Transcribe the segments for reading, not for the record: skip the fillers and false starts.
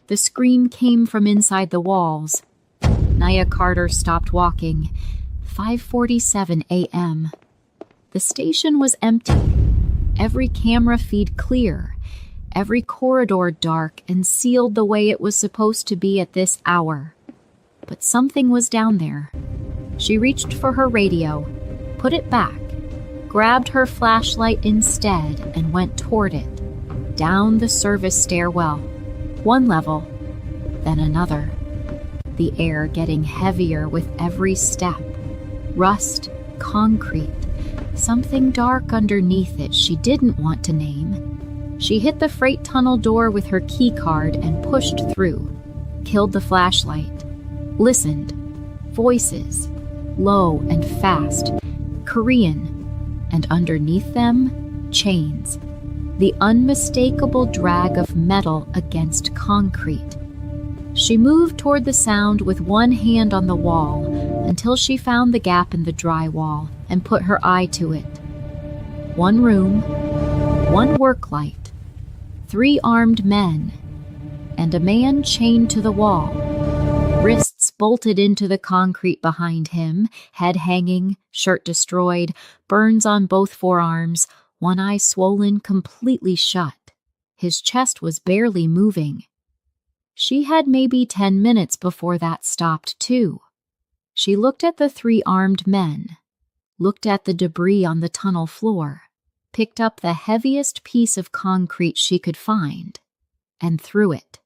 The scream came from inside the walls. Nia Carter stopped walking. 5:47 a.m. The station was empty. Every camera feed clear. Every corridor dark and sealed the way it was supposed to be at this hour. But something was down there. She reached for her radio, put it back, grabbed her flashlight instead, and went toward it, down the service stairwell, one level, then another. The air getting heavier with every step. Rust, concrete, something dark underneath it she didn't want to name. She hit the freight tunnel door with her key card and pushed through, killed the flashlight, listened. Voices, low and fast, Korean, and underneath them, chains. The unmistakable drag of metal against concrete. She moved toward the sound with one hand on the wall until she found the gap in the drywall and put her eye to it. One room, one work light, 3 armed men, and a man chained to the wall, wrists bolted into the concrete behind him, head hanging, shirt destroyed, burns on both forearms, one eye swollen completely shut. His chest was barely moving. She had maybe 10 minutes before that stopped, too. She looked at the 3 armed men, looked at the debris on the tunnel floor, picked up the heaviest piece of concrete she could find, and threw it.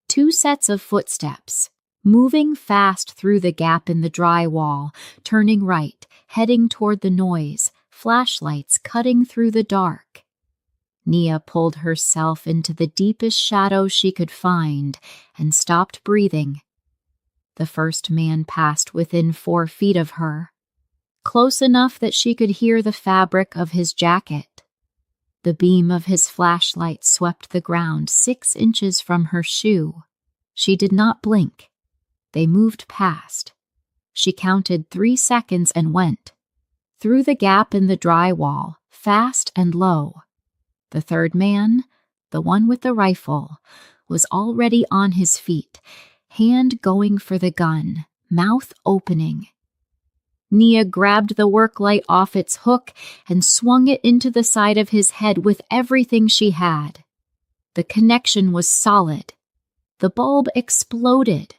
2 sets of footsteps, moving fast through the gap in the drywall, turning right, heading toward the noise, flashlights cutting through the dark. Nia pulled herself into the deepest shadow she could find and stopped breathing. The first man passed within 4 feet of her, close enough that she could hear the fabric of his jacket. The beam of his flashlight swept the ground 6 inches from her shoe. She did not blink. They moved past. She counted 3 seconds and went. Through the gap in the drywall, fast and low. The third man, the one with the rifle, was already on his feet, hand going for the gun, mouth opening. Nia grabbed the work light off its hook and swung it into the side of his head with everything she had. The connection was solid. The bulb exploded.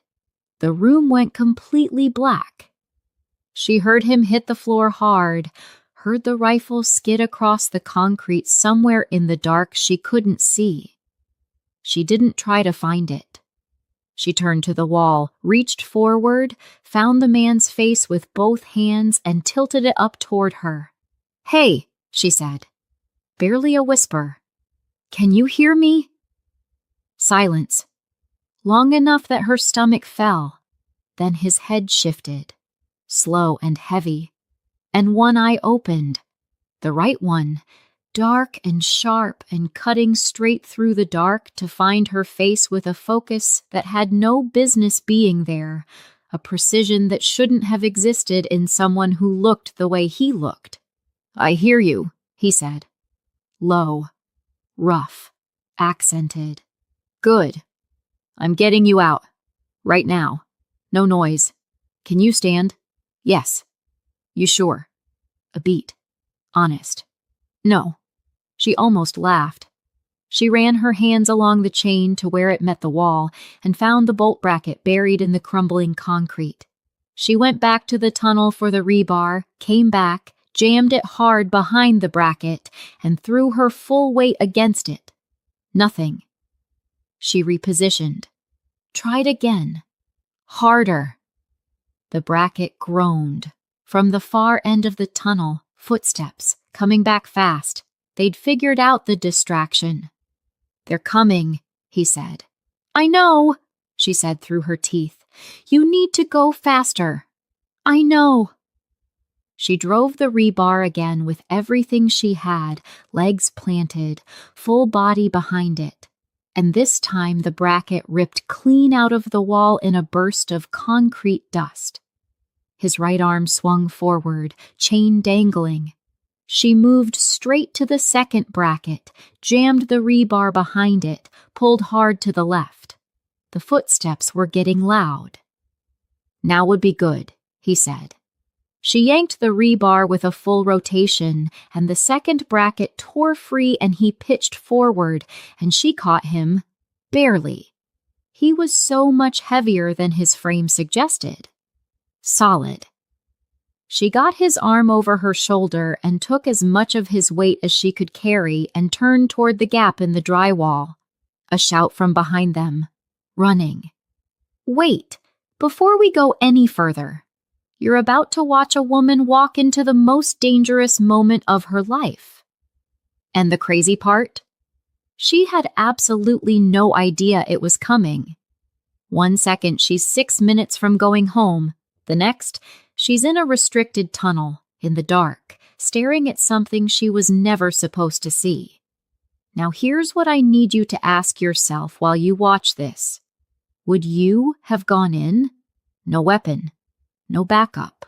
The room went completely black. She heard him hit the floor hard, heard the rifle skid across the concrete somewhere in the dark she couldn't see. She didn't try to find it. She turned to the wall, reached forward, found the man's face with both hands and tilted it up toward her. "Hey," she said, barely a whisper. "Can you hear me?" Silence. Long enough that her stomach fell. Then his head shifted, slow and heavy, and one eye opened, the right one, dark and sharp and cutting straight through the dark to find her face with a focus that had no business being there, a precision that shouldn't have existed in someone who looked the way he looked. "I hear you," he said. Low, rough, accented. "Good. I'm getting you out. Right now. No noise. Can you stand?" "Yes." "You sure?" A beat. "Honest?" "No." She almost laughed. She ran her hands along the chain to where it met the wall and found the bolt bracket buried in the crumbling concrete. She went back to the tunnel for the rebar, came back, jammed it hard behind the bracket, and threw her full weight against it. Nothing. She repositioned. Tried again. Harder. The bracket groaned. From the far end of the tunnel, footsteps, coming back fast. They'd figured out the distraction. "They're coming," he said. "I know," she said through her teeth. "You need to go faster." "I know." She drove the rebar again with everything she had, legs planted, full body behind it. And this time the bracket ripped clean out of the wall in a burst of concrete dust. His right arm swung forward, chain dangling. She moved straight to the second bracket, jammed the rebar behind it, pulled hard to the left. The footsteps were getting loud. "Now would be good," he said. She yanked the rebar with a full rotation, and the second bracket tore free and he pitched forward, and she caught him, barely. He was so much heavier than his frame suggested. Solid. She got his arm over her shoulder and took as much of his weight as she could carry and turned toward the gap in the drywall. A shout from behind them. Running. "Wait, before we go any further. You're about to watch a woman walk into the most dangerous moment of her life." And the crazy part? She had absolutely no idea it was coming. 1 second, she's 6 minutes from going home. The next, she's in a restricted tunnel, in the dark, staring at something she was never supposed to see. Now here's what I need you to ask yourself while you watch this. Would you have gone in? No weapon. No backup.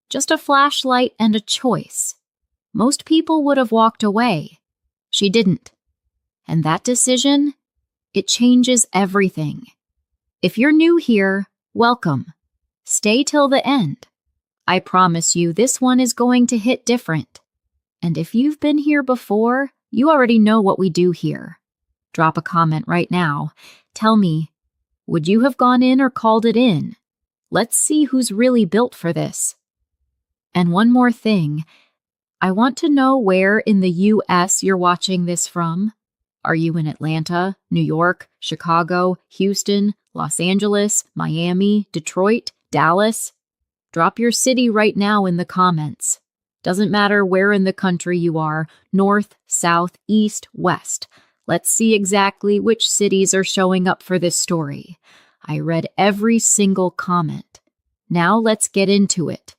Just a flashlight and a choice. Most people would have walked away. She didn't. And that decision, it changes everything. If you're new here, welcome. Stay till the end. I promise you this one is going to hit different. And if you've been here before, you already know what we do here. Drop a comment right now. Tell me, would you have gone in or called it in? Let's see who's really built for this. And one more thing. I want to know where in the U.S. you're watching this from. Are you in Atlanta, New York, Chicago, Houston, Los Angeles, Miami, Detroit, Dallas? Drop your city right now in the comments. Doesn't matter where in the country you are, north, south, east, west. Let's see exactly which cities are showing up for this story. I read every single comment. Now let's get into it.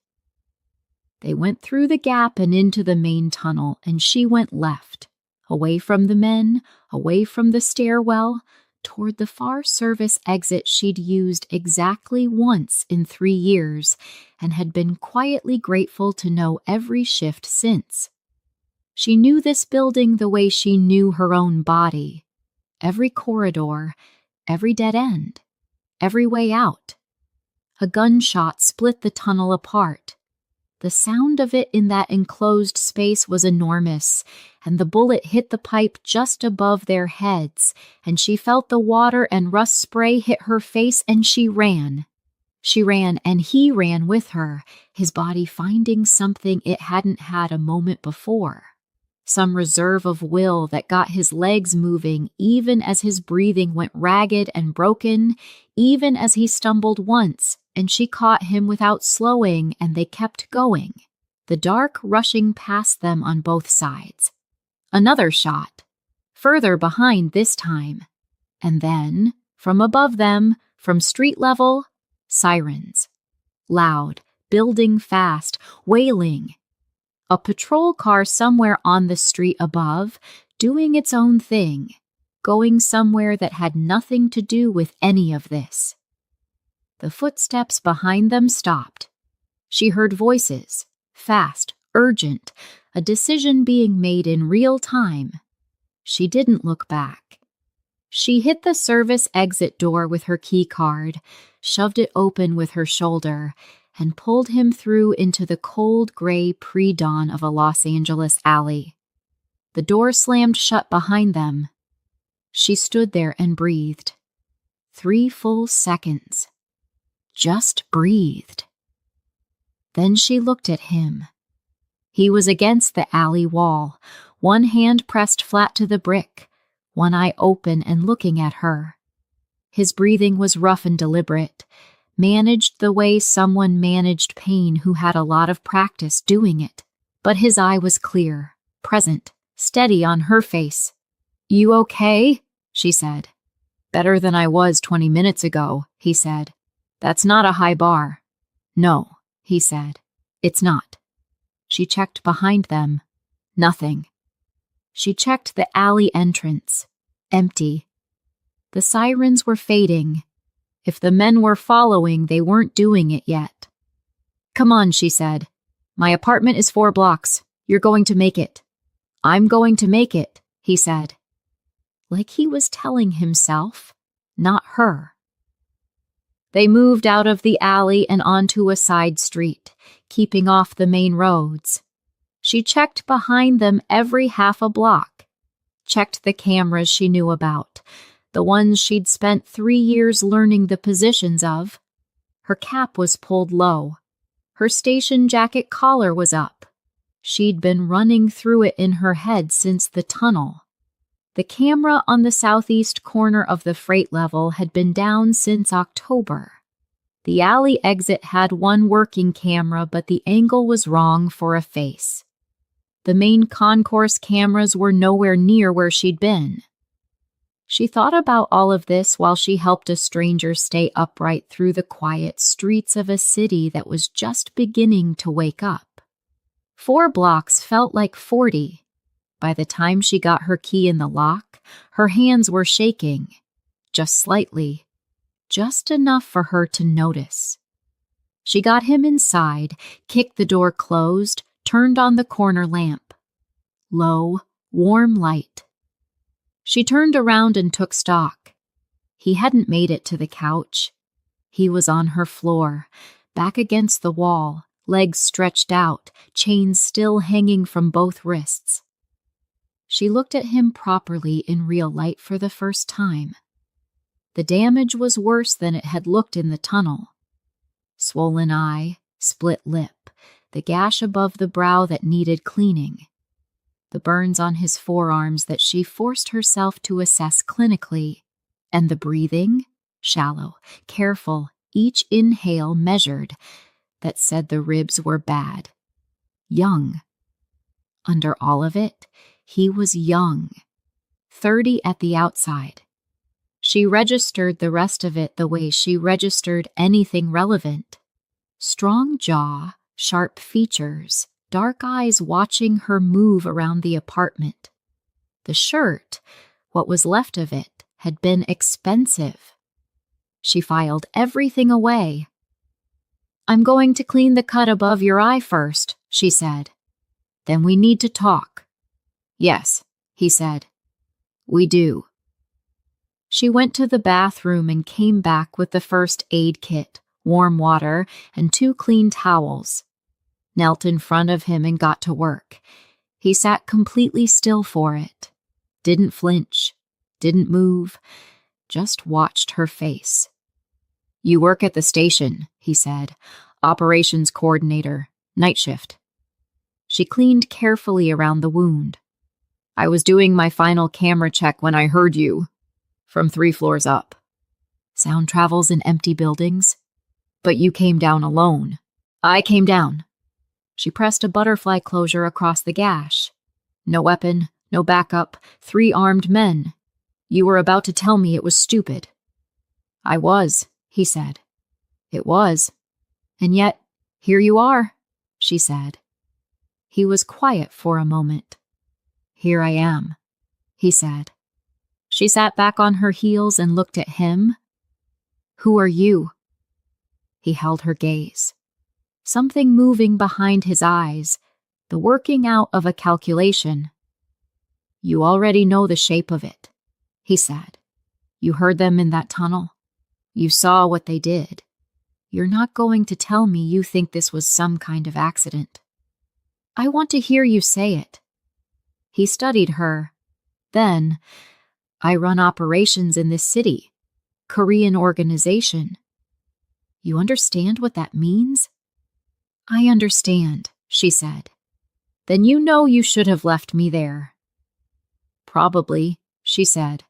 They went through the gap and into the main tunnel, and she went left, away from the men, away from the stairwell, toward the far service exit she'd used exactly once in 3 years and had been quietly grateful to know every shift since. She knew this building the way she knew her own body. Every corridor, every dead end. Every way out. A gunshot split the tunnel apart. The sound of it in that enclosed space was enormous, and the bullet hit the pipe just above their heads, and she felt the water and rust spray hit her face, and she ran. She ran, and he ran with her, his body finding something it hadn't had a moment before. Some reserve of will that got his legs moving even as his breathing went ragged and broken, even as he stumbled once, and she caught him without slowing, and they kept going, the dark rushing past them on both sides. Another shot, further behind this time. And then, from above them, from street level, sirens. Loud, building fast, wailing. A patrol car somewhere on the street above, doing its own thing, going somewhere that had nothing to do with any of this. The footsteps behind them stopped. She heard voices, fast, urgent, a decision being made in real time. She didn't look back. She hit the service exit door with her key card, shoved it open with her shoulder, and pulled him through into the cold gray pre-dawn of a Los Angeles alley. The door slammed shut behind them. She stood there and breathed. 3 full seconds. Just breathed. Then she looked at him. He was against the alley wall, one hand pressed flat to the brick, one eye open and looking at her. His breathing was rough and deliberate, managed the way someone managed pain who had a lot of practice doing it. But his eye was clear, present, steady on her face. "You okay?" she said. "Better than I was 20 minutes ago," he said. "That's not a high bar." "No," he said. "It's not." She checked behind them. Nothing. She checked the alley entrance. Empty. The sirens were fading. If the men were following, they weren't doing it yet. "Come on," she said. "My apartment is 4 blocks. You're going to make it." "I'm going to make it," he said. Like he was telling himself, not her. They moved out of the alley and onto a side street, keeping off the main roads. She checked behind them every half a block, checked the cameras she knew about, the ones she'd spent 3 years learning the positions of. Her cap was pulled low. Her station jacket collar was up. She'd been running through it in her head since the tunnel. The camera on the southeast corner of the freight level had been down since October. The alley exit had one working camera, but the angle was wrong for a face. The main concourse cameras were nowhere near where she'd been. She thought about all of this while she helped a stranger stay upright through the quiet streets of a city that was just beginning to wake up. 4 blocks felt like 40. By the time she got her key in the lock, her hands were shaking, just slightly, just enough for her to notice. She got him inside, kicked the door closed, turned on the corner lamp. Low, warm light. She turned around and took stock. He hadn't made it to the couch. He was on her floor, back against the wall, legs stretched out, chains still hanging from both wrists. She looked at him properly in real light for the first time. The damage was worse than it had looked in the tunnel. Swollen eye, split lip, the gash above the brow that needed cleaning. The burns on his forearms that she forced herself to assess clinically, and the breathing, shallow, careful, each inhale measured, that said the ribs were bad. Young. Under all of it, he was young, 30 at the outside. She registered the rest of it the way she registered anything relevant. Strong jaw, sharp features, dark eyes watching her move around the apartment. The shirt, what was left of it, had been expensive. She filed everything away. "I'm going to clean the cut above your eye first," she said. "Then we need to talk." "Yes," he said. "We do." She went to the bathroom and came back with the first aid kit, warm water, and 2 clean towels. Knelt in front of him and got to work. He sat completely still for it. Didn't flinch, didn't move, just watched her face. "You work at the station," he said. "Operations coordinator, night shift." She cleaned carefully around the wound. "I was doing my final camera check when I heard you. From 3 floors up. Sound travels in empty buildings. But you came down alone. I came down." She pressed a butterfly closure across the gash. "No weapon, no backup, 3 armed men. You were about to tell me it was stupid." "I was," he said. "It was. And yet, here you are," she said. He was quiet for a moment. "Here I am," he said. She sat back on her heels and looked at him. "Who are you?" He held her gaze. Something moving behind his eyes, the working out of a calculation. "You already know the shape of it," he said. "You heard them in that tunnel. You saw what they did. You're not going to tell me you think this was some kind of accident. I want to hear you say it." He studied her. Then, "I run operations in this city. Korean organization. You understand what that means?" "I understand," she said. "Then you know you should have left me there." "Probably," she said.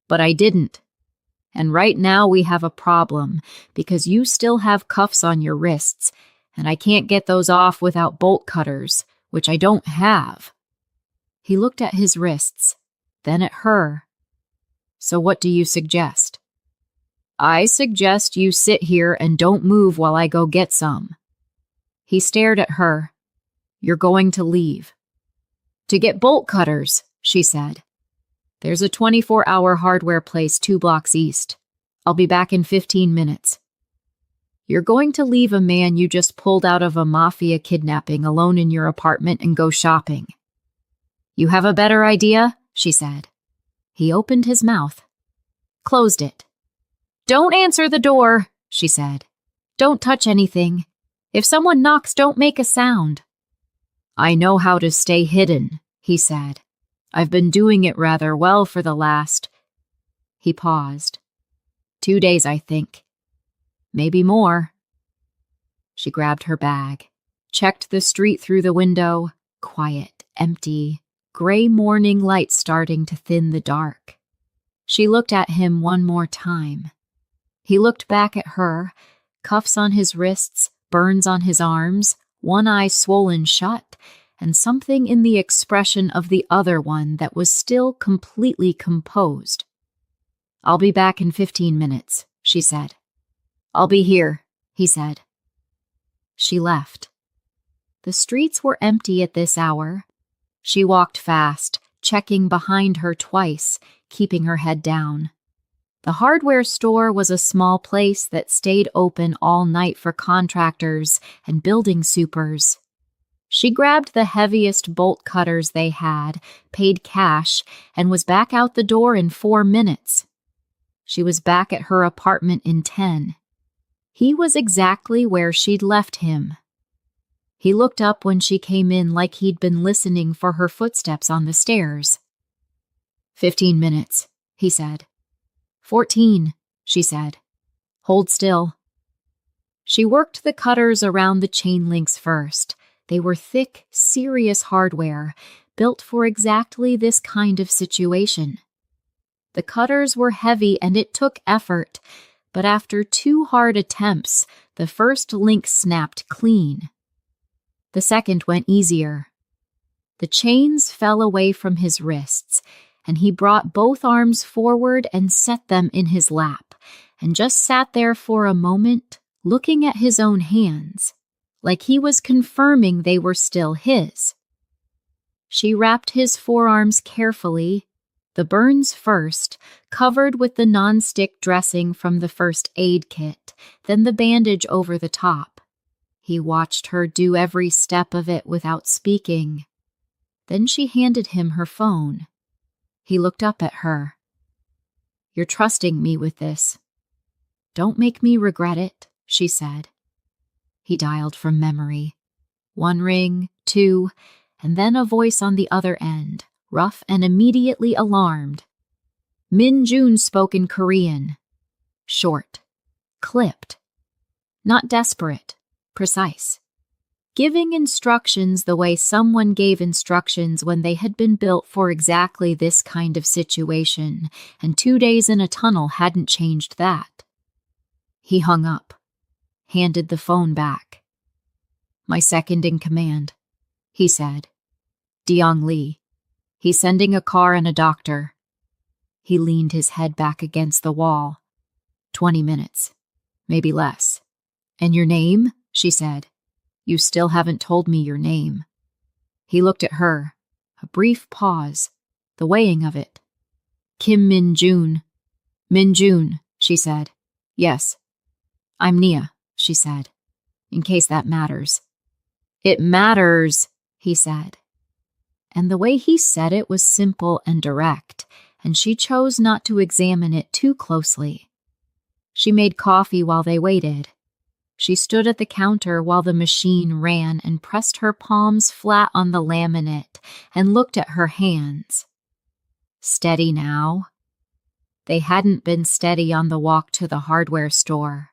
"But I didn't. And right now we have a problem because you still have cuffs on your wrists, and I can't get those off without bolt cutters, which I don't have." He looked at his wrists, then at her. "So what do you suggest?" "I suggest you sit here and don't move while I go get some." He stared at her. "You're going to leave." "To get bolt cutters," she said. "There's a 24-hour hardware place 2 blocks east. I'll be back in 15 minutes. You're going to leave a man you just pulled out of a Mafia kidnapping alone in your apartment and go shopping." "You have a better idea?" she said. He opened his mouth. Closed it. "Don't answer the door," she said. "Don't touch anything. If someone knocks, don't make a sound." "I know how to stay hidden," he said. "I've been doing it rather well for the last—" He paused. 2 days, I think. Maybe more." She grabbed her bag, checked the street through the window. Quiet, empty, gray morning light starting to thin the dark. She looked at him one more time. He looked back at her, cuffs on his wrists, burns on his arms, one eye swollen shut, and something in the expression of the other one that was still completely composed. "I'll be back in 15 minutes, she said. "I'll be here," he said. She left. The streets were empty at this hour. She walked fast, checking behind her twice, keeping her head down. The hardware store was a small place that stayed open all night for contractors and building supers. She grabbed the heaviest bolt cutters they had, paid cash, and was back out the door in 4 minutes. She was back at her apartment in 10. He was exactly where she'd left him. He looked up when she came in like he'd been listening for her footsteps on the stairs. 15 minutes, he said. 14, she said. Hold still. She worked the cutters around the chain links first. They were thick, serious hardware, built for exactly this kind of situation. The cutters were heavy and it took effort, but after 2 hard attempts, the first link snapped clean. The second went easier. The chains fell away from his wrists, and he brought both arms forward and set them in his lap, and just sat there for a moment, looking at his own hands, like he was confirming they were still his. She wrapped his forearms carefully, the burns first, covered with the non-stick dressing from the first aid kit, then the bandage over the top. He watched her do every step of it without speaking. Then she handed him her phone. He looked up at her. "You're trusting me with this. Don't make me regret it," she said. He dialed from memory. 1 ring, 2, and then a voice on the other end, rough and immediately alarmed. Min Jun spoke in Korean. Short. Clipped. Not desperate. Precise. Giving instructions the way someone gave instructions when they had been built for exactly this kind of situation, and 2 days in a tunnel hadn't changed that. He hung up, handed the phone back. "My second in command," he said. "Deong Lee. He's sending a car and a doctor." He leaned his head back against the wall. 20 minutes. Maybe less. "And your name?" she said. "You still haven't told me your name." He looked at her. A brief pause. The weighing of it. "Kim Min Jun." "Min Jun," she said. "Yes." "I'm Nia," she said. "In case that matters." "It matters," he said. And the way he said it was simple and direct, and she chose not to examine it too closely. She made coffee while they waited. She stood at the counter while the machine ran and pressed her palms flat on the laminate and looked at her hands. Steady now. They hadn't been steady on the walk to the hardware store.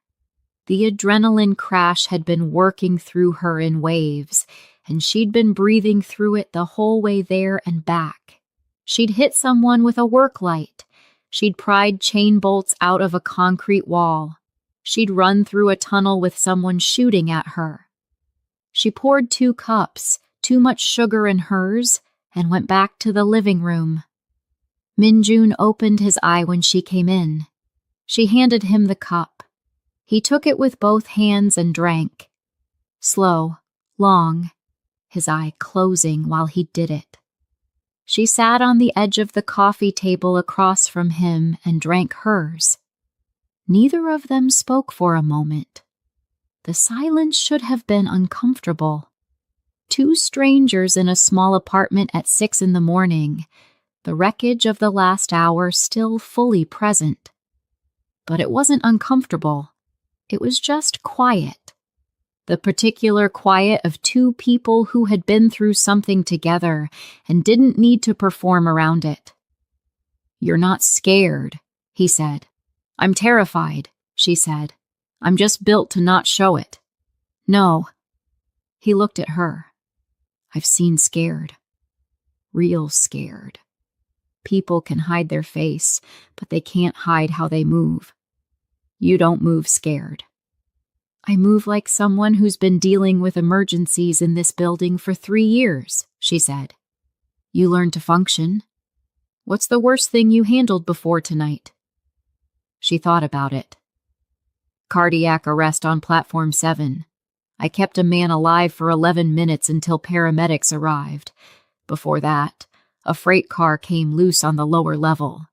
The adrenaline crash had been working through her in waves, and she'd been breathing through it the whole way there and back. She'd hit someone with a work light. She'd pried chain bolts out of a concrete wall. She'd run through a tunnel with someone shooting at her. She poured 2 cups, too much sugar in hers, and went back to the living room. Min Jun opened his eye when she came in. She handed him the cup. He took it with both hands and drank. Slow, long, his eye closing while he did it. She sat on the edge of the coffee table across from him and drank hers. Neither of them spoke for a moment. The silence should have been uncomfortable. 2 strangers in a small apartment at 6 in the morning, the wreckage of the last hour still fully present. But it wasn't uncomfortable. It was just quiet. The particular quiet of two people who had been through something together and didn't need to perform around it. "You're not scared," he said. "I'm terrified," she said. "I'm just built to not show it." "No." He looked at her. "I've seen scared. Real scared. People can hide their face, but they can't hide how they move. You don't move scared." "I move like someone who's been dealing with emergencies in this building for 3 years," she said. "You learn to function. What's the worst thing you handled before tonight?" She thought about it. "Cardiac arrest on Platform 7. I kept a man alive for 11 minutes until paramedics arrived. Before that, a freight car came loose on the lower level.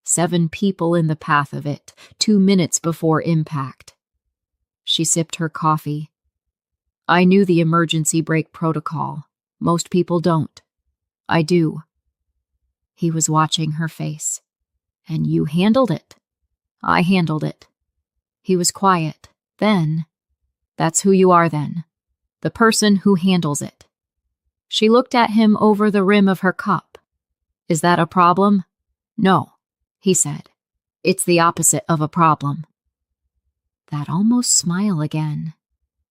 7 people in the path of it, 2 minutes before impact." She sipped her coffee. "I knew the emergency brake protocol. Most people don't. I do." He was watching her face. "And you handled it." "I handled it." He was quiet. "Then, that's who you are then. The person who handles it." She looked at him over the rim of her cup. "Is that a problem?" "No," he said. "It's the opposite of a problem." That almost smile again.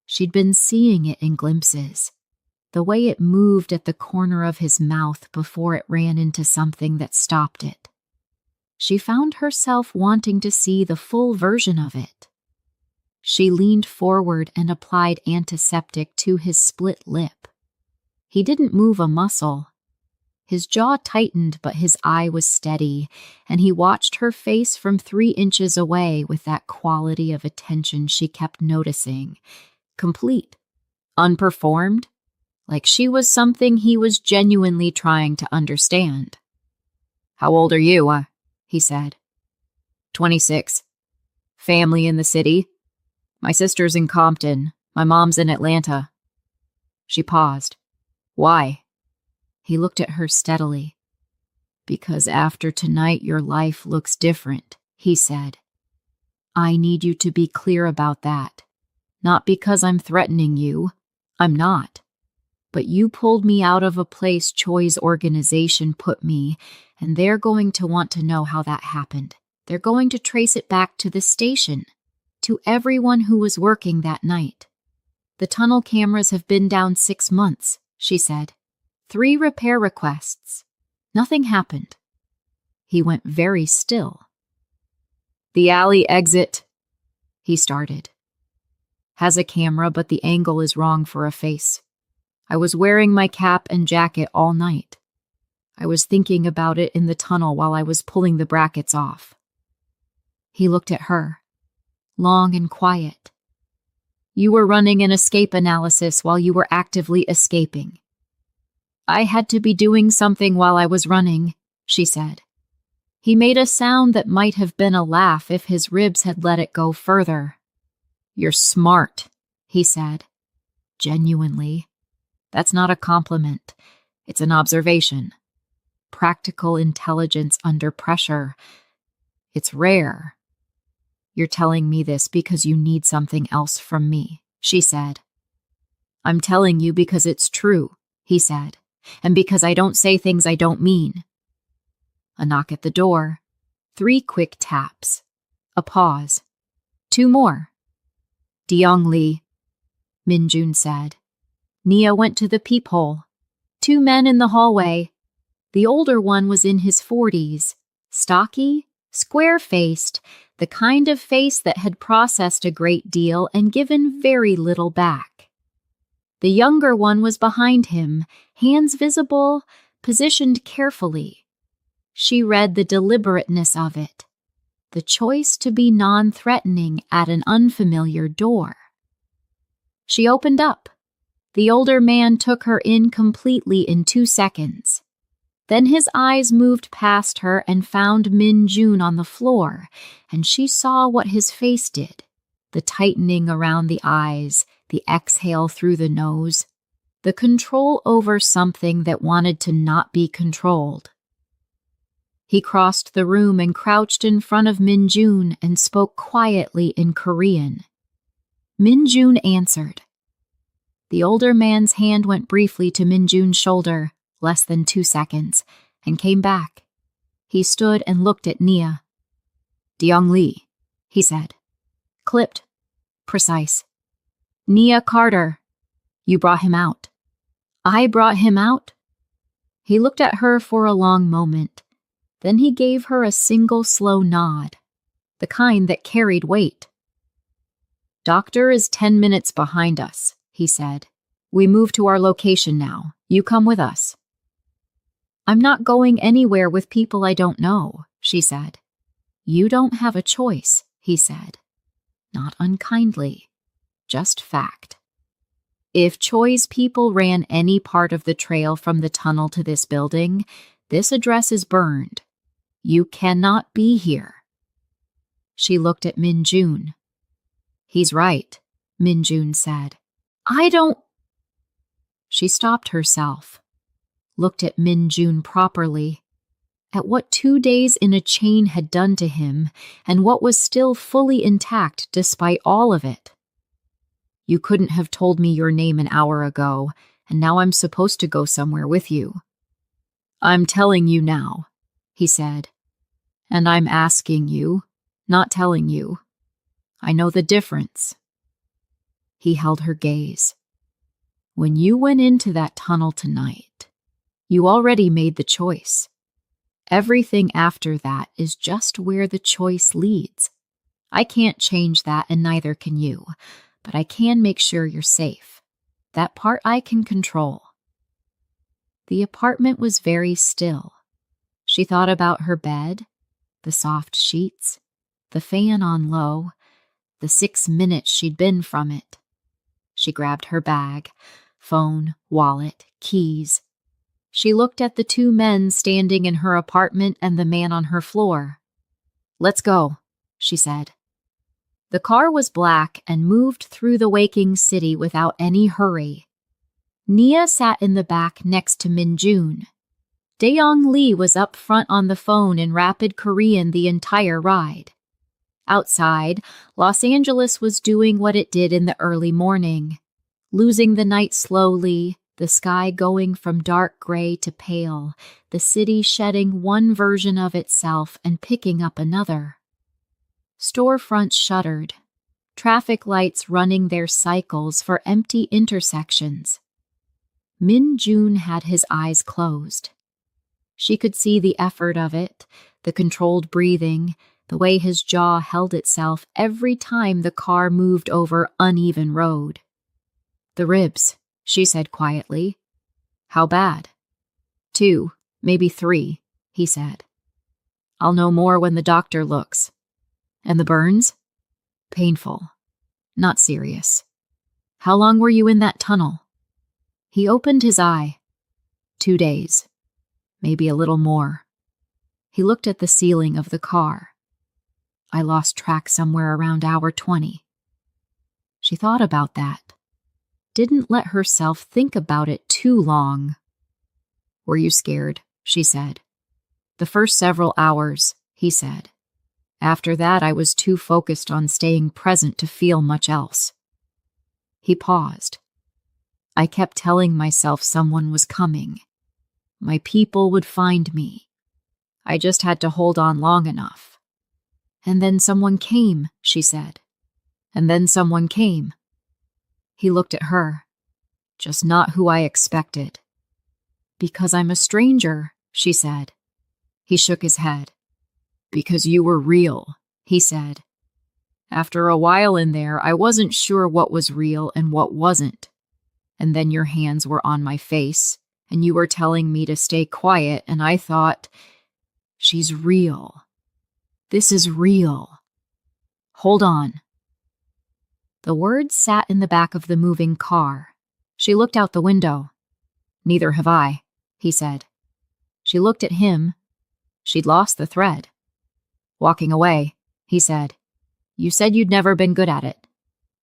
She'd been seeing it in glimpses. The way it moved at the corner of his mouth before it ran into something that stopped it. She found herself wanting to see the full version of it. She leaned forward and applied antiseptic to his split lip. He didn't move a muscle. His jaw tightened, but his eye was steady, and he watched her face from 3 inches away with that quality of attention she kept noticing. Complete. Unperformed. Like she was something he was genuinely trying to understand. "How old are you?" he said. 26. "Family in the city?" "My sister's in Compton. My mom's in Atlanta." She paused. "Why?" He looked at her steadily. "Because after tonight your life looks different," he said. "I need you to be clear about that. Not because I'm threatening you. I'm not. But you pulled me out of a place Choi's organization put me, and they're going to want to know how that happened. They're going to trace it back to the station, to everyone who was working that night. The tunnel cameras have been down 6 months," she said. 3 repair requests. Nothing happened." He went very still. "The alley exit," he started. "Has a camera, but the angle is wrong for a face. I was wearing my cap and jacket all night. I was thinking about it in the tunnel while I was pulling the brackets off." He looked at her, long and quiet. "You were running an escape analysis while you were actively escaping." "I had to be doing something while I was running," she said. He made a sound that might have been a laugh if his ribs had let it go further. "You're smart," he said. Genuinely. That's not a compliment. It's an observation. Practical intelligence under pressure. It's rare. "You're telling me this because you need something else from me," she said. "I'm telling you because it's true," he said. "And because I don't say things I don't mean." A knock at the door. 3 quick taps. A pause. 2 more. "Deong Lee," Minjun said. Nia went to the peephole. 2 men in the hallway. The older one was in his 40s. Stocky, square-faced, the kind of face that had processed a great deal and given very little back. The younger one was behind him, hands visible, positioned carefully. She read the deliberateness of it, the choice to be non-threatening at an unfamiliar door. She opened up. The older man took her in completely in 2 seconds. Then his eyes moved past her and found Min Jun on the floor, and she saw what his face did, the tightening around the eyes, the exhale through the nose, the control over something that wanted to not be controlled. He crossed the room and crouched in front of Min Jun and spoke quietly in Korean. Minjun answered. The older man's hand went briefly to Minjun's shoulder, less than 2 seconds, and came back. He stood and looked at Nia. "Deong Lee," he said. Clipped. Precise. "Nia Carter. You brought him out." "I brought him out?" He looked at her for a long moment. Then he gave her a single slow nod, the kind that carried weight. "Doctor is 10 minutes behind us," he said. "We move to our location now. You come with us." "I'm not going anywhere with people I don't know," she said. "You don't have a choice," he said. Not unkindly, just fact. If Choi's people ran any part of the trail from the tunnel to this building, this address is burned. You cannot be here. She looked at Minjun. "He's right," Minjun said. "I don't—" She stopped herself, looked at Minjun properly, at what 2 days in a chain had done to him and what was still fully intact despite all of it. "You couldn't have told me your name an hour ago, and now I'm supposed to go somewhere with you." "I'm telling you now," he said. "And I'm asking you, not telling you. I know the difference." He held her gaze. "When you went into that tunnel tonight, you already made the choice. Everything after that is just where the choice leads. I can't change that, and neither can you, but I can make sure you're safe. That part I can control." The apartment was very still. She thought about her bed, the soft sheets, the fan on low, the 6 minutes she'd been from it. She grabbed her bag, phone, wallet, keys. She looked at the 2 men standing in her apartment and the man on her floor. "Let's go," she said. The car was black and moved through the waking city without any hurry. Nia sat in the back next to Minjun. Deong Lee was up front on the phone in rapid Korean the entire ride. Outside, Los Angeles was doing what it did in the early morning, losing the night slowly, the sky going from dark gray to pale, the city shedding one version of itself and picking up another. Storefronts shuttered, traffic lights running their cycles for empty intersections. Minjun had his eyes closed. She could see the effort of it, the controlled breathing, the way his jaw held itself every time the car moved over uneven road. "The ribs," she said quietly. "How bad?" 2, maybe 3, he said. "I'll know more when the doctor looks." "And the burns?" "Painful. Not serious." "How long were you in that tunnel?" He opened his eye. 2 days. Maybe a little more. He looked at the ceiling of the car. "I lost track somewhere around hour 20. She thought about that. Didn't let herself think about it too long. "Were you scared?" she said. "The first several hours," he said. "After that, I was too focused on staying present to feel much else." He paused. "I kept telling myself someone was coming. My people would find me. I just had to hold on long enough." "And then someone came," she said. "And then someone came." He looked at her. "Just not who I expected." "Because I'm a stranger," she said. He shook his head. "Because you were real," he said. "After a while in there, I wasn't sure what was real and what wasn't. And then your hands were on my face, and you were telling me to stay quiet, and I thought, she's real. This is real. Hold on." The words sat in the back of the moving car. She looked out the window. "Neither have I," he said. She looked at him. She'd lost the thread. "Walking away," he said. "You said you'd never been good at it.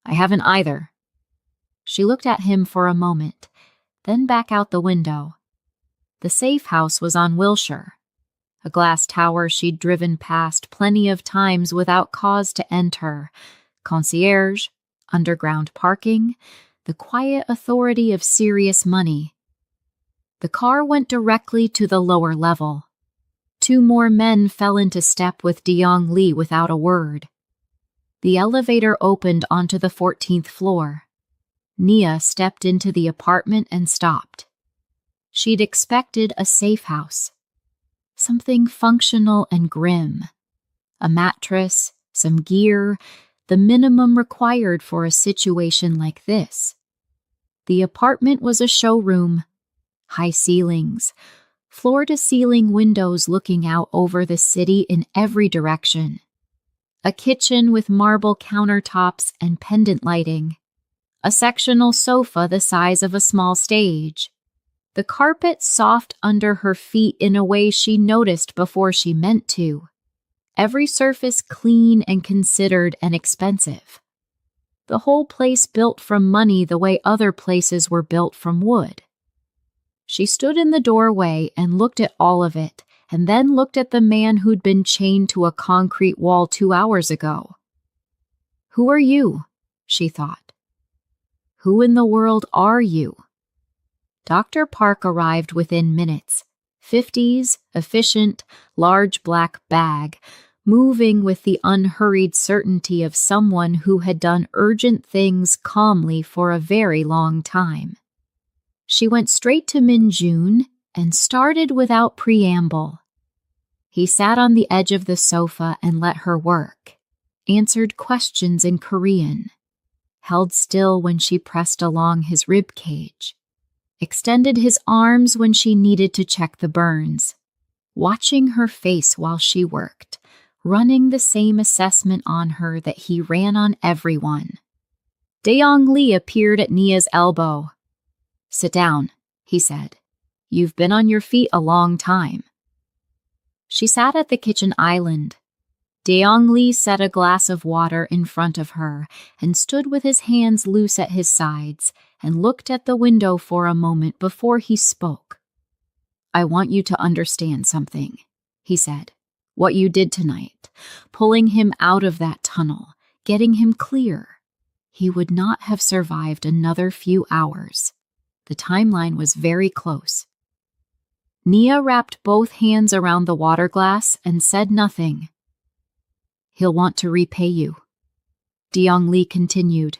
I haven't either." She looked at him for a moment, then back out the window. The safe house was on Wilshire, a glass tower she'd driven past plenty of times without cause to enter. Concierge, underground parking, the quiet authority of serious money. The car went directly to the lower level. 2 more men fell into step with DeYoung Lee without a word. The elevator opened onto the 14th floor. Nia stepped into the apartment and stopped. She'd expected a safe house. Something functional and grim. A mattress, some gear, the minimum required for a situation like this. The apartment was a showroom. High ceilings, floor-to-ceiling windows looking out over the city in every direction. A kitchen with marble countertops and pendant lighting. A sectional sofa the size of a small stage. The carpet soft under her feet in a way she noticed before she meant to. Every surface clean and considered and expensive. The whole place built from money the way other places were built from wood. She stood in the doorway and looked at all of it, and then looked at the man who'd been chained to a concrete wall 2 hours ago. Who are you? She thought. Who in the world are you? Dr. Park arrived within minutes. 50s, efficient, large black bag, moving with the unhurried certainty of someone who had done urgent things calmly for a very long time. She went straight to Min Jun and started without preamble. He sat on the edge of the sofa and let her work, answered questions in Korean, held still when she pressed along his rib cage, extended his arms when she needed to check the burns, watching her face while she worked, running the same assessment on her that he ran on everyone. DeYoung Lee appeared at Nia's elbow. Sit down, he said. You've been on your feet a long time. She sat at the kitchen island. DeYoung Lee set a glass of water in front of her and stood with his hands loose at his sides and looked at the window for a moment before he spoke. I want you to understand something, he said. What you did tonight, pulling him out of that tunnel, getting him clear. He would not have survived another few hours. The timeline was very close. Nia wrapped both hands around the water glass and said nothing. He'll want to repay you. DeYoung Lee continued.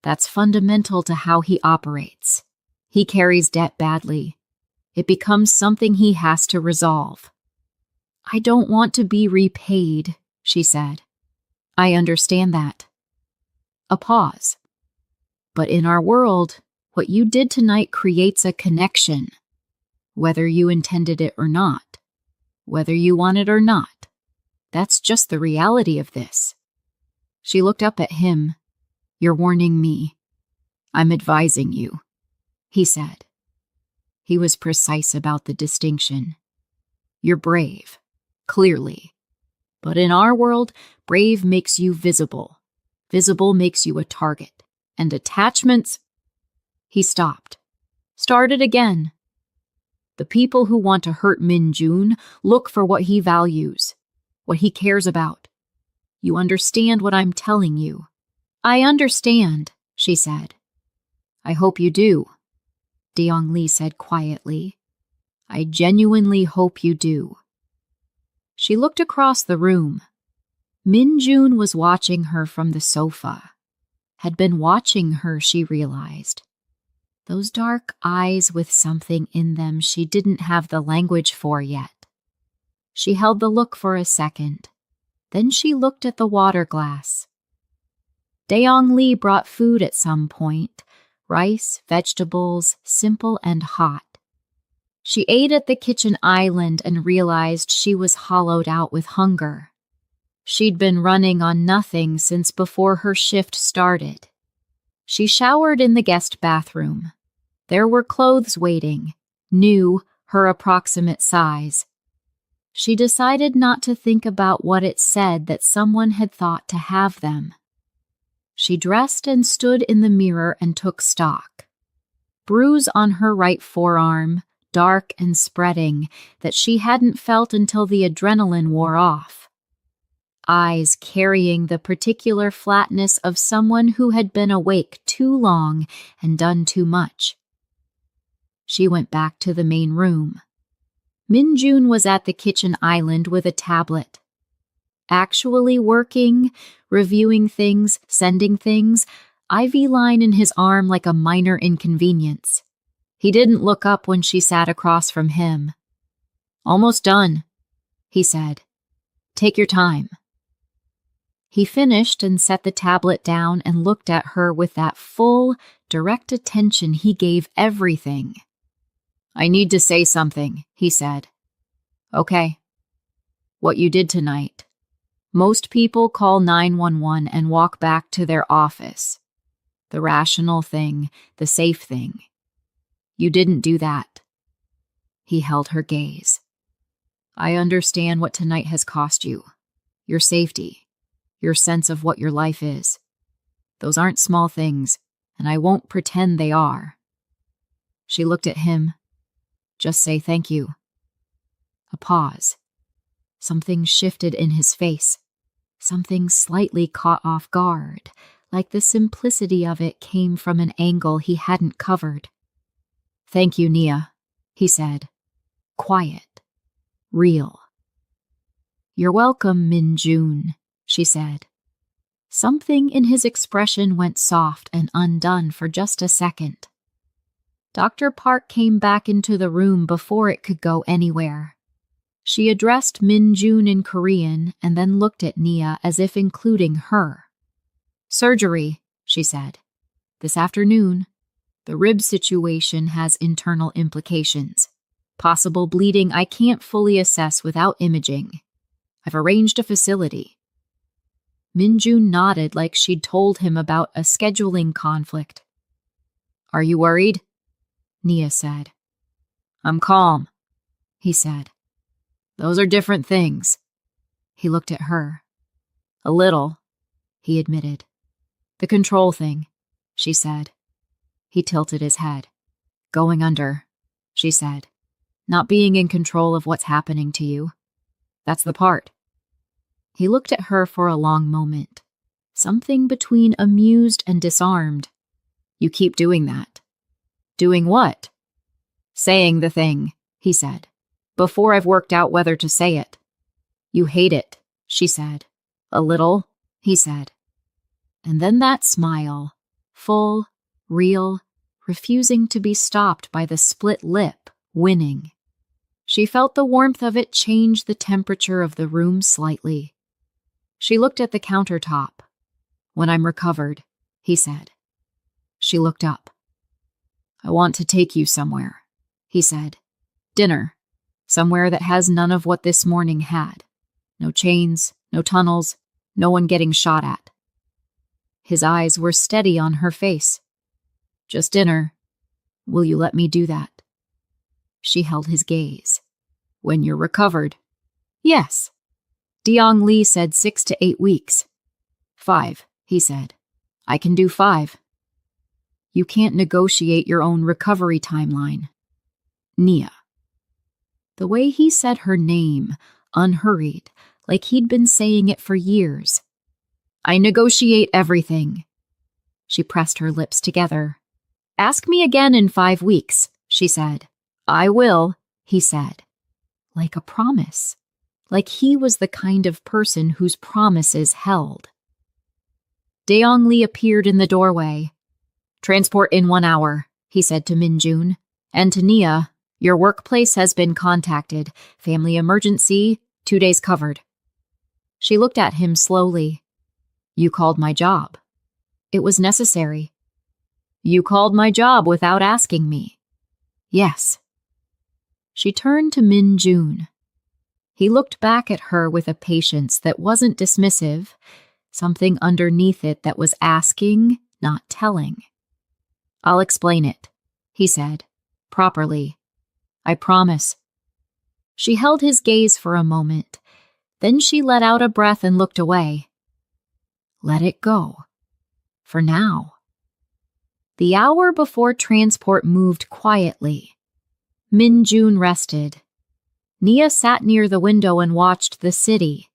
That's fundamental to how he operates. He carries debt badly. It becomes something he has to resolve. I don't want to be repaid, she said. I understand that. A pause. But in our world, what you did tonight creates a connection. Whether you intended it or not. Whether you want it or not. That's just the reality of this. She looked up at him. You're warning me. I'm advising you, he said. He was precise about the distinction. You're brave, clearly. But in our world, brave makes you visible. Visible makes you a target. And attachments... He stopped. Started again. The people who want to hurt Min Jun look for what he values, what he cares about. You understand what I'm telling you. I understand, she said. I hope you do, DeYoung Lee said quietly. I genuinely hope you do. She looked across the room. Min Jun was watching her from the sofa. Had been watching her, she realized. Those dark eyes with something in them she didn't have the language for yet. She held the look for a second. Then she looked at the water glass. DeYoung Lee brought food at some point. Rice, vegetables, simple and hot. She ate at the kitchen island and realized she was hollowed out with hunger. She'd been running on nothing since before her shift started. She showered in the guest bathroom. There were clothes waiting, new, her approximate size. She decided not to think about what it said that someone had thought to have them. She dressed and stood in the mirror and took stock. Bruise on her right forearm, dark and spreading, that she hadn't felt until the adrenaline wore off. eyes carrying the particular flatness of someone who had been awake too long and done too much. She went back to the main room. Min-jun was at the kitchen island with a tablet. Actually working, reviewing things, sending things, IV line in his arm like a minor inconvenience. He didn't look up when she sat across from him. "Almost done," he said. "Take your time." He finished and set the tablet down and looked at her with that full, direct attention he gave everything. "I need to say something," he said. "Okay. What you did tonight. Most people call 911 and walk back to their office. The rational thing, the safe thing. You didn't do that." He held her gaze. "I understand what tonight has cost you. Your safety, your sense of what your life is. Those aren't small things, and I won't pretend they are." She looked at him. "Just say thank you." A pause. Something shifted in his face. Something slightly caught off guard, like the simplicity of it came from an angle he hadn't covered. "Thank you, Nia," he said. Quiet. Real. "You're welcome, Min-jun," she said. Something in his expression went soft and undone for just a second. Dr. Park came back into the room before it could go anywhere. She addressed Min-jun in Korean and then looked at Nia as if including her. "Surgery," she said. "This afternoon. The rib situation has internal implications. Possible bleeding I can't fully assess without imaging. I've arranged a facility." Min-jun nodded like she'd told him about a scheduling conflict. "Are you worried?" Nia said. "I'm calm," he said. "Those are different things." He looked at her. "A little," he admitted. "The control thing," she said. He tilted his head. "Going under," she said. "Not being in control of what's happening to you. That's the part." He looked at her for a long moment, something between amused and disarmed. "You keep doing that." "Doing what?" "Saying the thing," he said, "before I've worked out whether to say it." "You hate it," she said. "A little," he said. And then that smile, full, real, refusing to be stopped by the split lip, winning. She felt the warmth of it change the temperature of the room slightly. She looked at the countertop. "When I'm recovered," he said. She looked up. "I want to take you somewhere," he said. "Dinner. Somewhere that has none of what this morning had. No chains, no tunnels, no one getting shot at." His eyes were steady on her face. "Just dinner. Will you let me do that?" She held his gaze. "When you're recovered." "Yes." Deong Lee said 6 to 8 weeks. 5, he said. "I can do 5. "You can't negotiate your own recovery timeline." "Nia." The way he said her name, unhurried, like he'd been saying it for years. "I negotiate everything." She pressed her lips together. "Ask me again in 5 weeks," she said. "I will," he said. Like a promise. Like he was the kind of person whose promises held. Deong Lee appeared in the doorway. "Transport in 1 hour," he said to Min-jun. "And to Nia, your workplace has been contacted. Family emergency, 2 days covered." She looked at him slowly. "You called my job." "It was necessary." "You called my job without asking me." "Yes." She turned to Min-jun. He looked back at her with a patience that wasn't dismissive, something underneath it that was asking, not telling. "I'll explain it," he said, "properly. I promise." She held his gaze for a moment. Then she let out a breath and looked away. Let it go. For now. The hour before transport moved quietly. Min-jun rested. Nia sat near the window and watched the city.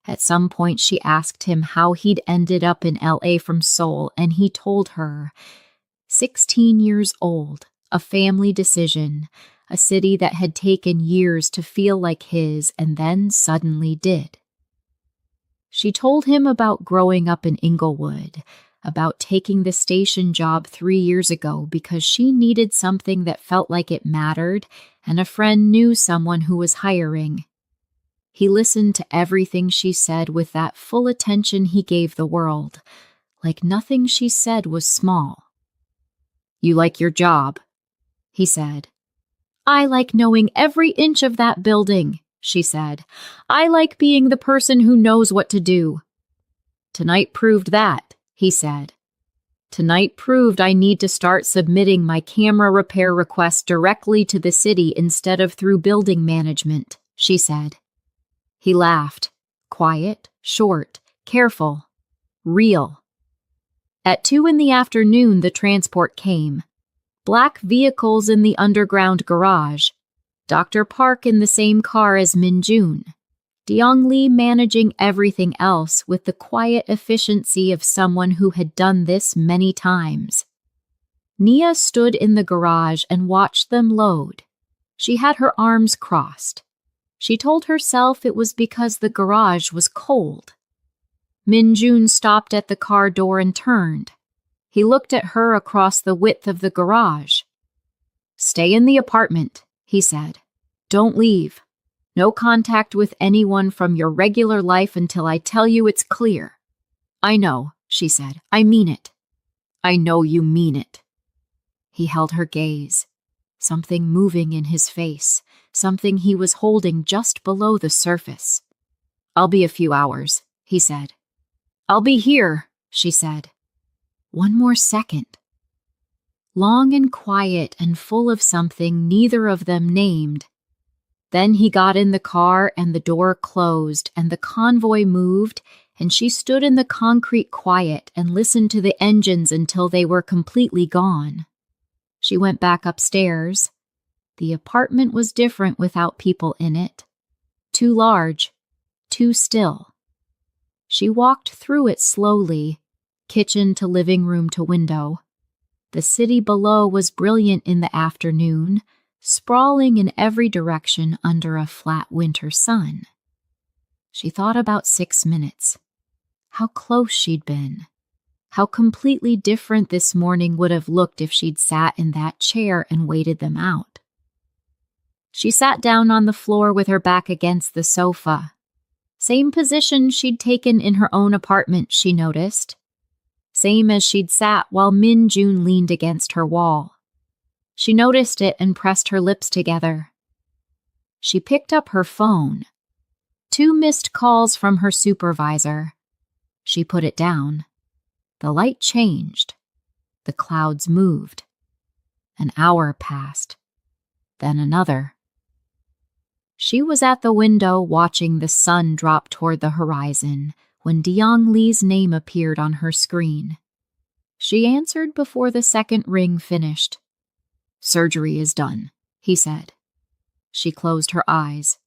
At some point, she asked him how he'd ended up in LA from Seoul, and he told her, 16 years old, a family decision, a city that had taken years to feel like his and then suddenly did. She told him about growing up in Inglewood, about taking the station job 3 years ago because she needed something that felt like it mattered, and a friend knew someone who was hiring. He listened to everything she said with that full attention he gave the world, like nothing she said was small. "You like your job?" he said. "I like knowing every inch of that building," she said. "I like being the person who knows what to do." "Tonight proved that," he said. "Tonight proved I need to start submitting my camera repair request directly to the city instead of through building management," she said. He laughed. Quiet, short, careful, real. At 2 p.m, the transport came. Black vehicles in the underground garage. Dr. Park in the same car as Min-jun. Deong Lee managing everything else with the quiet efficiency of someone who had done this many times. Nia stood in the garage and watched them load. She had her arms crossed. She told herself it was because the garage was cold. Min-jun stopped at the car door and turned. He looked at her across the width of the garage. "Stay in the apartment," he said. "Don't leave. No contact with anyone from your regular life until I tell you it's clear." "I know," she said. "I mean it." "I know you mean it." He held her gaze. Something moving in his face, something he was holding just below the surface. "I'll be a few hours," he said. "I'll be here," she said. One more second. Long and quiet and full of something neither of them named. Then he got in the car and the door closed and the convoy moved, and she stood in the concrete quiet and listened to the engines until they were completely gone. She went back upstairs. The apartment was different without people in it. Too large, too still. She walked through it slowly, kitchen to living room to window. The city below was brilliant in the afternoon, sprawling in every direction under a flat winter sun. She thought about 6 minutes. How close she'd been. How completely different this morning would have looked if she'd sat in that chair and waited them out. She sat down on the floor with her back against the sofa. Same position she'd taken in her own apartment, she noticed. Same as she'd sat while Min-jun leaned against her wall. She noticed it and pressed her lips together. She picked up her phone. 2 missed calls from her supervisor. She put it down. The light changed. The clouds moved. An hour passed. Then another. She was at the window watching the sun drop toward the horizon when Deong Lee's name appeared on her screen. She answered before the second ring finished. "Surgery is done," he said. She closed her eyes.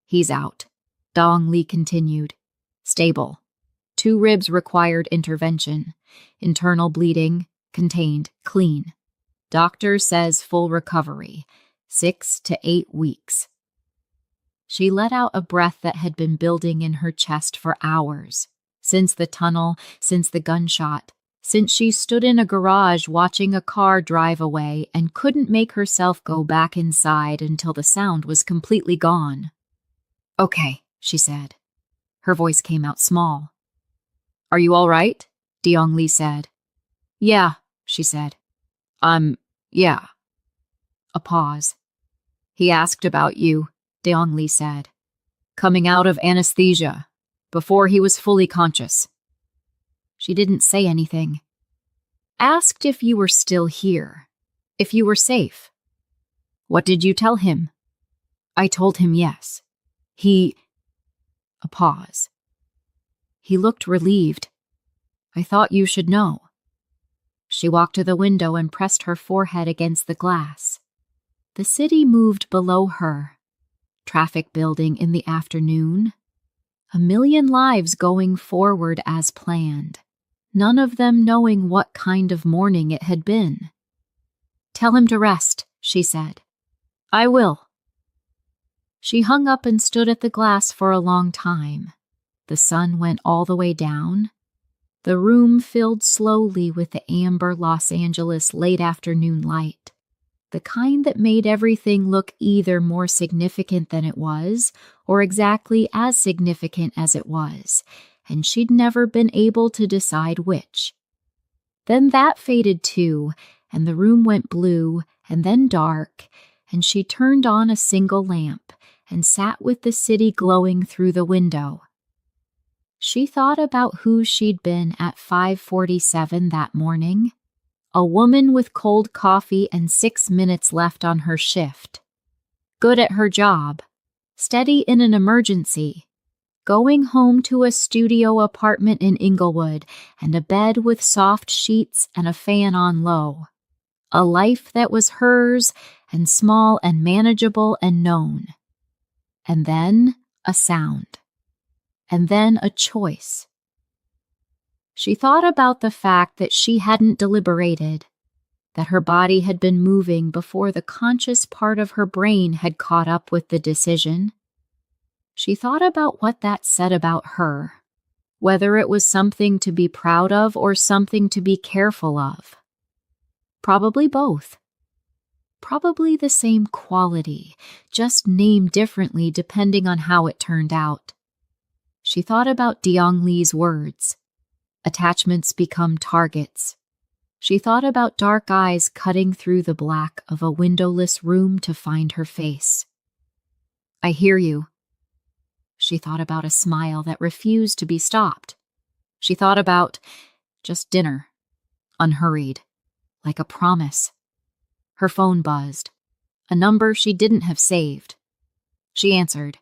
"He's out," Deong Lee continued. "Stable. 2 ribs required intervention. Internal bleeding, contained, clean. Doctor says full recovery, 6 to 8 weeks. She let out a breath that had been building in her chest for hours. Since the tunnel, since the gunshot, since she stood in a garage watching a car drive away and couldn't make herself go back inside until the sound was completely gone. "Okay," she said. Her voice came out small. "Are you all right?" Deong Lee said. "Yeah," she said. Yeah." A pause. "He asked about you," Deong Lee said. "Coming out of anesthesia, before he was fully conscious." She didn't say anything. "Asked if you were still here, if you were safe." "What did you tell him?" "I told him yes. A pause. He looked relieved. "I thought you should know." She walked to the window and pressed her forehead against the glass. The city moved below her. Traffic building in the afternoon. A million lives going forward as planned, none of them knowing what kind of morning it had been. "Tell him to rest," she said. "I will." She hung up and stood at the glass for a long time. The sun went all the way down. The room filled slowly with the amber Los Angeles late afternoon light, the kind that made everything look either more significant than it was or exactly as significant as it was, and she'd never been able to decide which. Then that faded too, and the room went blue and then dark, and she turned on a single lamp and sat with the city glowing through the window. She thought about who she'd been at 5:47 that morning. A woman with cold coffee and 6 minutes left on her shift. Good at her job. Steady in an emergency. Going home to a studio apartment in Inglewood and a bed with soft sheets and a fan on low. A life that was hers and small and manageable and known. And then a sound. And then a choice. She thought about the fact that she hadn't deliberated, that her body had been moving before the conscious part of her brain had caught up with the decision. She thought about what that said about her, whether it was something to be proud of or something to be careful of. Probably both. Probably the same quality, just named differently depending on how it turned out. She thought about Deong Lee's words. Attachments become targets. She thought about dark eyes cutting through the black of a windowless room to find her face. "I hear you." She thought about a smile that refused to be stopped. She thought about just dinner, unhurried, like a promise. Her phone buzzed, a number she didn't have saved. She answered.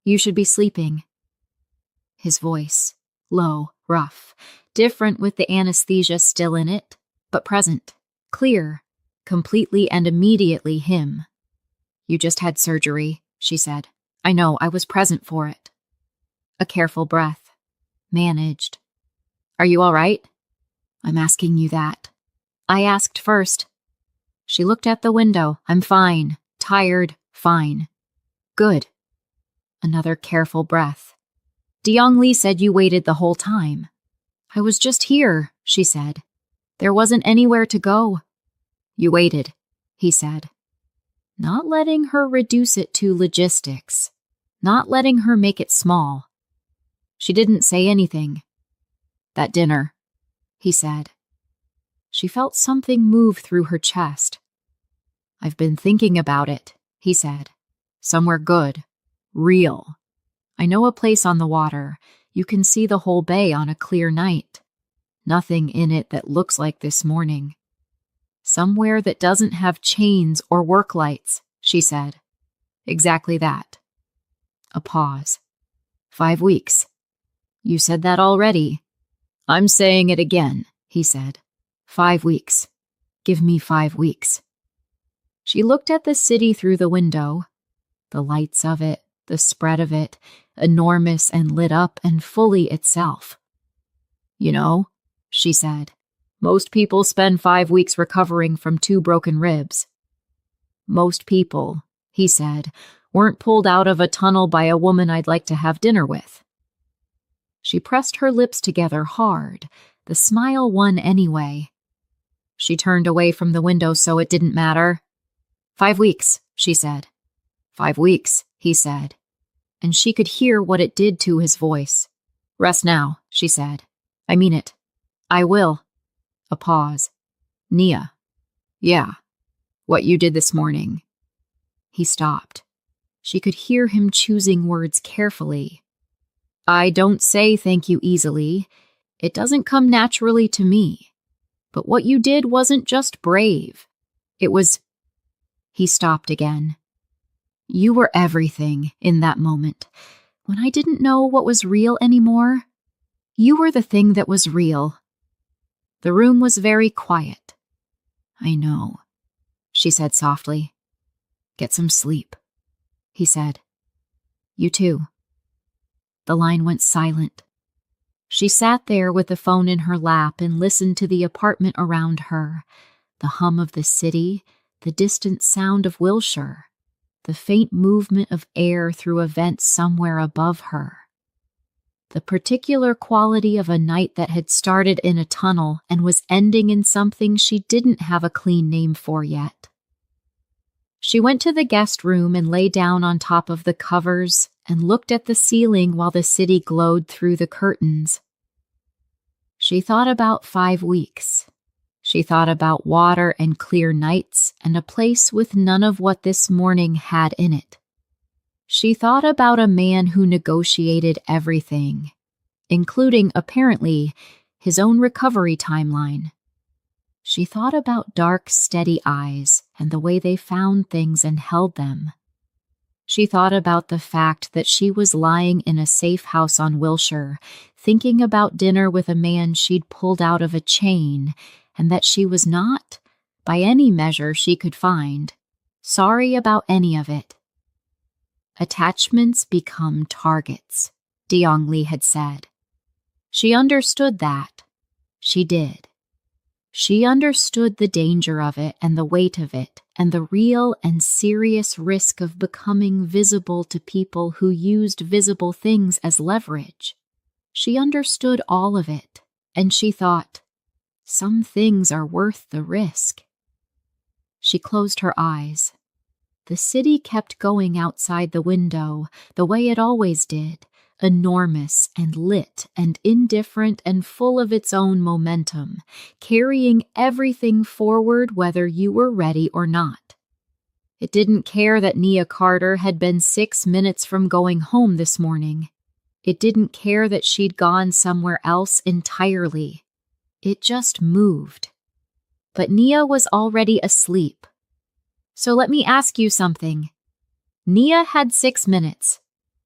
"You should be sleeping." His voice, low, rough, different with the anesthesia still in it, but present, clear, completely and immediately him. "You just had surgery," she said. "I know, I was present for it." A careful breath. Managed. "Are you all right?" "I'm asking you that." "I asked first." She looked at the window. "I'm fine. Tired. Fine." "Good." Another careful breath. "Deong Lee said you waited the whole time." "I was just here," she said. "There wasn't anywhere to go." "You waited," he said. Not letting her reduce it to logistics. Not letting her make it small. She didn't say anything. "That dinner," he said. She felt something move through her chest. "I've been thinking about it," he said. "Somewhere good. Real. I know a place on the water. You can see the whole bay on a clear night. Nothing in it that looks like this morning. Somewhere that doesn't have chains or work lights," she said. "Exactly that." A pause. 5 weeks. "You said that already." "I'm saying it again," he said. 5 weeks. Give me 5 weeks. She looked at the city through the window. The lights of it, the spread of it, enormous and lit up and fully itself. "You know," she said, "most people spend 5 weeks recovering from 2 broken ribs." "Most people," he said, "weren't pulled out of a tunnel by a woman I'd like to have dinner with." She pressed her lips together hard. The smile won anyway. She turned away from the window so it didn't matter. 5 weeks, she said. 5 weeks, he said. And she could hear what it did to his voice. "Rest now," she said. "I mean it. I will." A pause. "Nia." "Yeah. What you did this morning." He stopped. She could hear him choosing words carefully. "I don't say thank you easily. It doesn't come naturally to me. But what you did wasn't just brave. It was..." He stopped again. "You were everything in that moment, when I didn't know what was real anymore. You were the thing that was real." The room was very quiet. "I know," she said softly. "Get some sleep," he said. "You too." The line went silent. She sat there with the phone in her lap and listened to the apartment around her, the hum of the city, the distant sound of Wilshire, the faint movement of air through a vent somewhere above her. The particular quality of a night that had started in a tunnel and was ending in something she didn't have a clean name for yet. She went to the guest room and lay down on top of the covers and looked at the ceiling while the city glowed through the curtains. She thought about 5 weeks. She thought about water and clear nights and a place with none of what this morning had in it. She thought about a man who negotiated everything, including, apparently, his own recovery timeline. She thought about dark, steady eyes and the way they found things and held them. She thought about the fact that she was lying in a safe house on Wilshire, thinking about dinner with a man she'd pulled out of a chain, and that she was not, by any measure she could find, sorry about any of it. Attachments become targets, De Lee had said. She understood that. She did. She understood the danger of it and the weight of it and the real and serious risk of becoming visible to people who used visible things as leverage. She understood all of it, and she thought, some things are worth the risk. She closed her eyes. The city kept going outside the window, the way it always did, enormous and lit and indifferent and full of its own momentum, carrying everything forward whether you were ready or not. It didn't care that Nia Carter had been 6 minutes from going home this morning. It didn't care that she'd gone somewhere else entirely. It just moved. But Nia was already asleep. So let me ask you something. Nia had 6 minutes.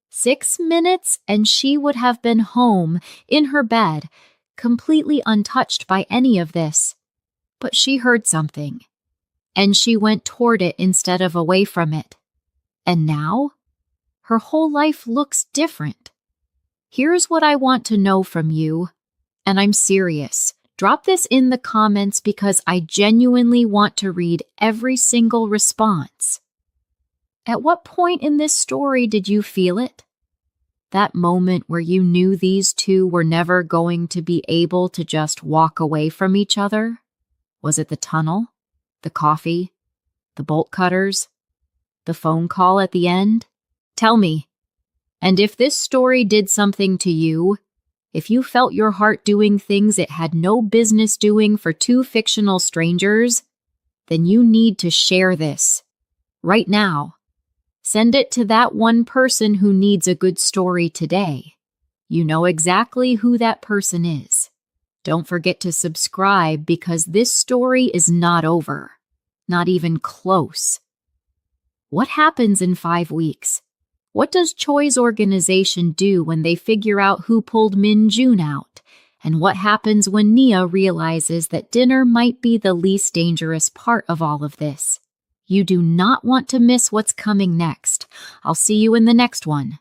6 minutes and she would have been home, in her bed, completely untouched by any of this. But she heard something, and she went toward it instead of away from it. And now, her whole life looks different. Here's what I want to know from you, and I'm serious. Drop this in the comments because I genuinely want to read every single response. At what point in this story did you feel it? That moment where you knew these two were never going to be able to just walk away from each other? Was it the tunnel, the coffee, the bolt cutters, the phone call at the end? Tell me. And if this story did something to you, if you felt your heart doing things it had no business doing for 2 fictional strangers, then you need to share this. Right now. Send it to that one person who needs a good story today. You know exactly who that person is. Don't forget to subscribe because this story is not over. Not even close. What happens in 5 weeks? What does Choi's organization do when they figure out who pulled Min Jun out? And what happens when Nia realizes that dinner might be the least dangerous part of all of this? You do not want to miss what's coming next. I'll see you in the next one.